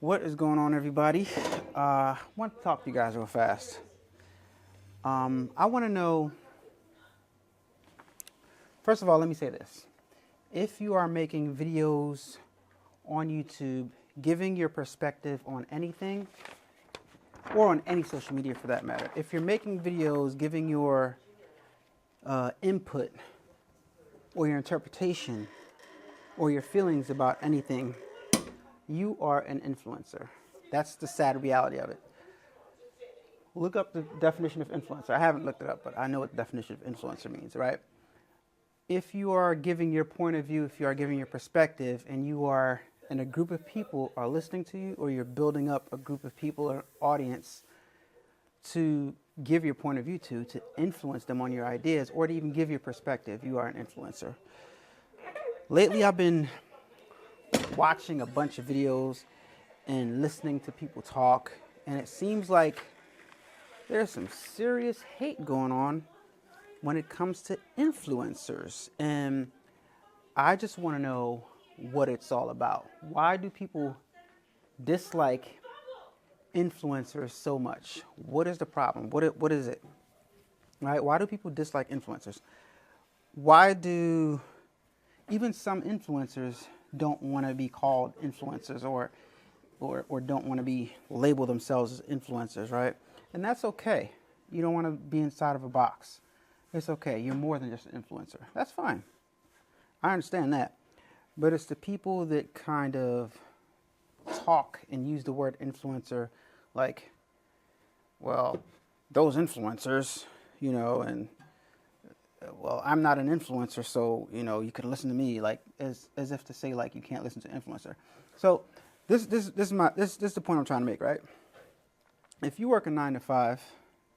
What is going on, everybody? I want to talk to you guys real fast. I want to know, first of all, let me say this. If you are making videos on YouTube, giving your perspective on anything, or on any social media for that matter, if you're making videos giving your input or your interpretation or your feelings about anything, you are an influencer. That's the sad reality of it. Look up the definition of influencer. I haven't looked it up, but I know what the definition of influencer means, right? If you are giving your point of view, if you are giving your perspective, and you are, and a group of people are listening to you, or you're building up a group of people or audience to give your point of view to influence them on your ideas, or to even give your perspective, you are an influencer. Lately, I've been watching a bunch of videos and listening to people talk, and it seems like there's some serious hate going on when it comes to influencers. And I just want to know what it's all about. Why do people dislike influencers so much? What is the problem? What is it? Right? Why do people dislike influencers? Why do even some influencers don't want to be called influencers or don't want to be labeled themselves as influencers, right? And that's okay. You don't want to be inside of a box. It's okay. You're more than just an influencer. That's fine. I understand that. But it's the people that kind of talk and use the word influencer like, well, those influencers, and well, I'm not an influencer, so, you can listen to me, like, as if to say, like, you can't listen to an influencer. So this is the point I'm trying to make, right? If you work a 9 to 5,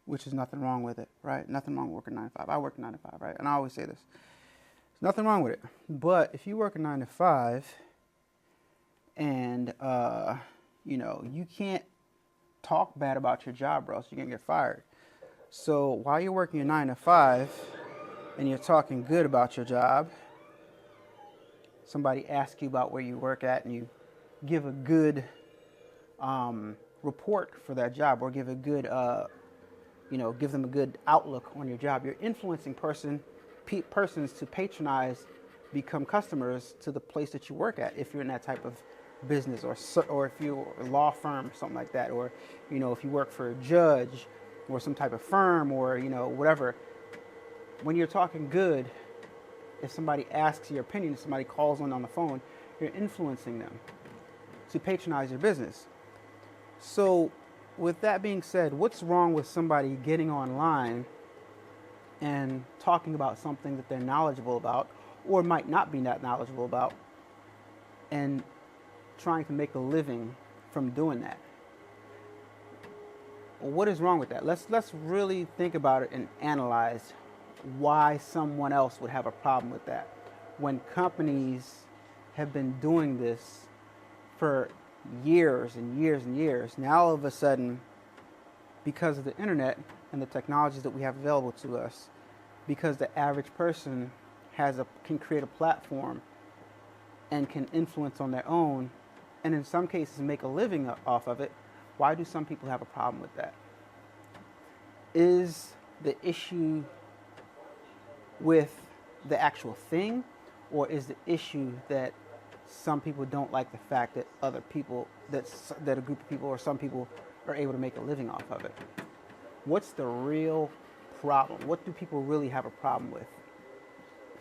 which is nothing wrong with it, right? Nothing wrong with working 9 to 5. I work 9 to 5, right? And I always say this. There's nothing wrong with it. But if you work a 9 to 5 and, you can't talk bad about your job, bro, so you're going to get fired. So while you're working your 9 to 5 and you're talking good about your job, somebody asks you about where you work at and you give a good report for that job, or give a good, give them a good outlook on your job. You're influencing persons to patronize, become customers to the place that you work at, if you're in that type of business, or if you're a law firm, something like that, or if you work for a judge or some type of firm, or whatever. When you're talking good, if somebody asks your opinion, if somebody calls on the phone, you're influencing them to patronize your business. So with that being said, what's wrong with somebody getting online and talking about something that they're knowledgeable about, or might not be that knowledgeable about, and trying to make a living from doing that? What is wrong with that? Let's really think about it and analyze why someone else would have a problem with that, when companies have been doing this for years and years and years. Now all of a sudden, because of the internet and the technologies that we have available to us, because the average person can create a platform and can influence on their own, and in some cases make a living off of it, why do some people have a problem with that? Is the issue with the actual thing, or is the issue that some people don't like the fact that other people, that a group of people or some people are able to make a living off of it? What's the real problem? What do people really have a problem with?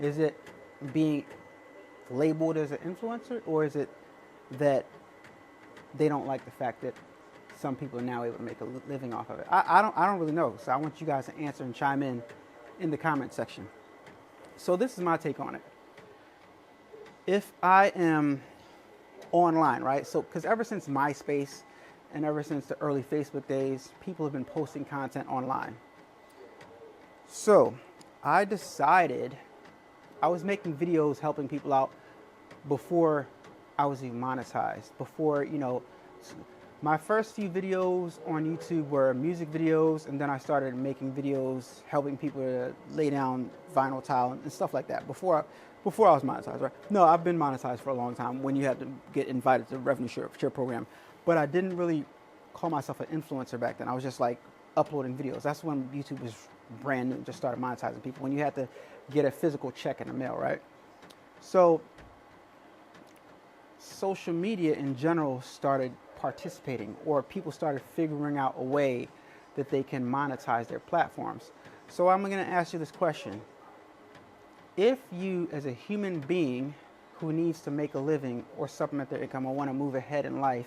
Is it being labeled as an influencer, or is it that they don't like the fact that some people are now able to make a living off of it? I don't really know. So I want you guys to answer and chime in the comment section. So this is my take on it. If I am online, right? So, because ever since MySpace and ever since the early Facebook days, people have been posting content online. So I decided I was making videos helping people out before I was even monetized. Before, my first few videos on YouTube were music videos, and then I started making videos helping people to lay down vinyl tile and stuff like that before I was monetized, right? No, I've been monetized for a long time when you had to get invited to the revenue share program. but I didn't really call myself an influencer back then. I was just like uploading videos. That's when YouTube was brand new, just started monetizing people, when you had to get a physical check in the mail, right? So social media in general started participating, or people started figuring out a way that they can monetize their platforms. So I'm going to ask you this question. If you, as a human being who needs to make a living or supplement their income or want to move ahead in life,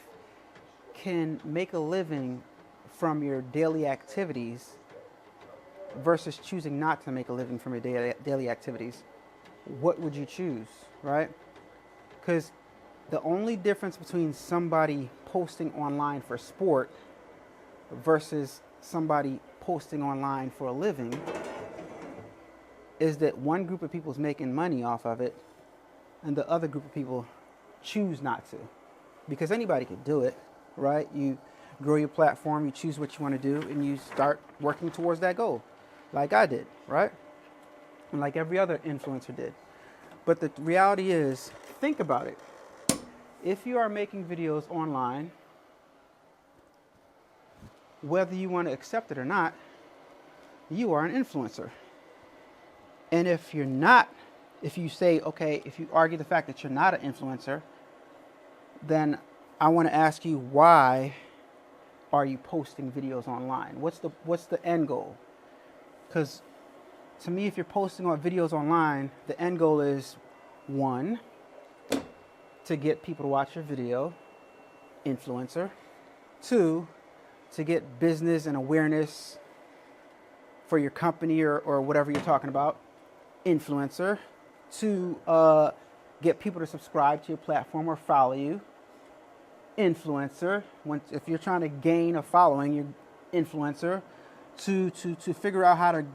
can make a living from your daily activities versus choosing not to make a living from your daily activities, what would you choose, right? Because the only difference between somebody posting online for sport versus somebody posting online for a living is that one group of people is making money off of it and the other group of people choose not to. Because anybody can do it, right? You grow your platform, you choose what you want to do, and you start working towards that goal, like I did, right? And like every other influencer did. But the reality is, think about it. If you are making videos online, whether you want to accept it or not, you are an influencer. And if you're not, if you say, okay, if you argue the fact that you're not an influencer, then I want to ask you, why are you posting videos online? What's the end goal? Because to me, if you're posting on videos online, the end goal is, one, to get people to watch your video, influencer. Two, to get business and awareness for your company or whatever you're talking about, influencer. To get people to subscribe to your platform or follow you, influencer. If you're trying to gain a following, you're influencer. To figure out how to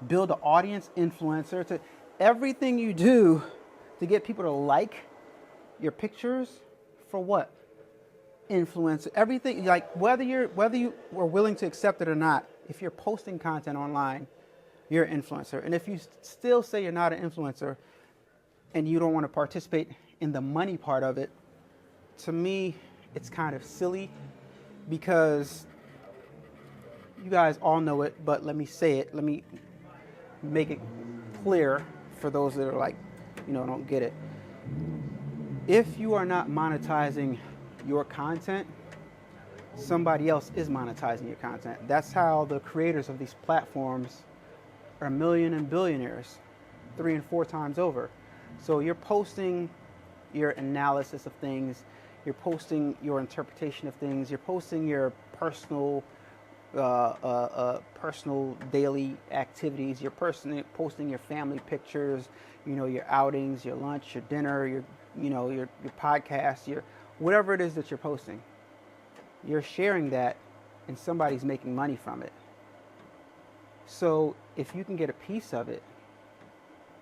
build an audience, influencer. To everything you do to get people to like your pictures, for what? Influencer. Everything, like whether you are willing to accept it or not, if you're posting content online, you're an influencer. And if you still say you're not an influencer and you don't want to participate in the money part of it, to me, it's kind of silly, because you guys all know it, but let me say it. Let me make it clear for those that are like, don't get it. If you are not monetizing your content, somebody else is monetizing your content. That's how the creators of these platforms are a million and billionaires 3 and 4 times over. So you're posting your analysis of things, you're posting your interpretation of things, you're posting your personal daily activities, you're posting your family pictures, your outings, your lunch, your dinner, your podcast, your whatever it is that you're posting. You're sharing that, and somebody's making money from it. So if you can get a piece of it,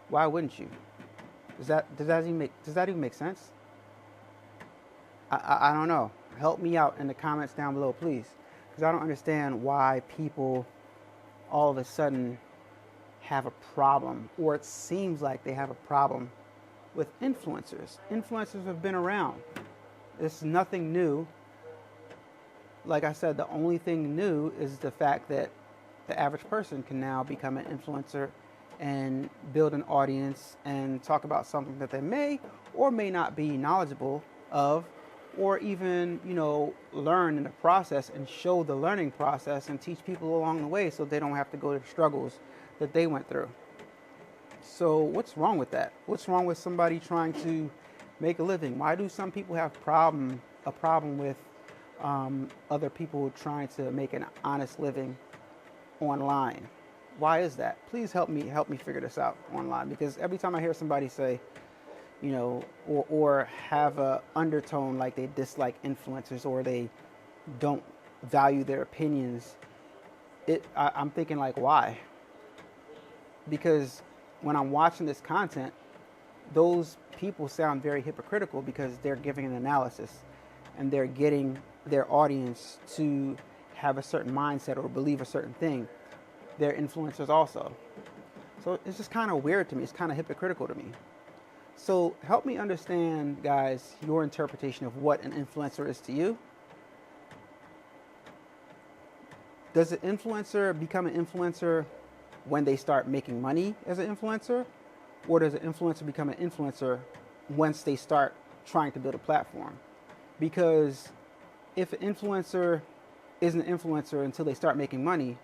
why wouldn't you? Does that even make sense? I don't know. Help me out in the comments down below, please, because I don't understand why people all of a sudden have a problem, or it seems like they have a problem with influencers. Influencers have been around. It's nothing new. Like I said, the only thing new is the fact that the average person can now become an influencer and build an audience and talk about something that they may or may not be knowledgeable of, or even, learn in the process and show the learning process and teach people along the way so they don't have to go to the struggles that they went through. So what's wrong with that? What's wrong with somebody trying to make a living? Why do some people have a problem with other people trying to make an honest living online? Why is that? Please help me figure this out online, because every time I hear somebody say, or have a undertone like they dislike influencers or they don't value their opinions, I'm thinking like, why? Because when I'm watching this content, those people sound very hypocritical, because they're giving an analysis and they're getting their audience to have a certain mindset or believe a certain thing. They're influencers also. So it's just kind of weird to me. It's kind of hypocritical to me. So help me understand, guys, your interpretation of what an influencer is to you. Does an influencer become an influencer when they start making money as an influencer? Or does an influencer become an influencer once they start trying to build a platform? Because if an influencer isn't an influencer until they start making money,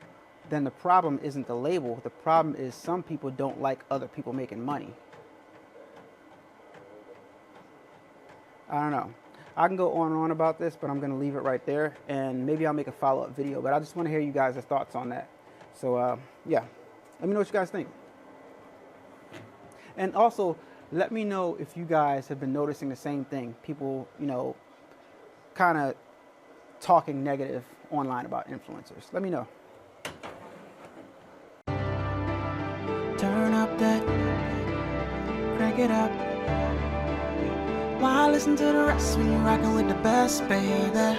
then the problem isn't the label. The problem is some people don't like other people making money. I don't know. I can go on and on about this, but I'm going to leave it right there. And maybe I'll make a follow-up video. But I just want to hear you guys' thoughts on that. So, yeah. Let me know what you guys think. And also, let me know if you guys have been noticing the same thing. People, you know, kind of talking negative online about influencers. Let me know. Turn up that, crank it up. Why listen to the rest when you're rocking with the best, baby?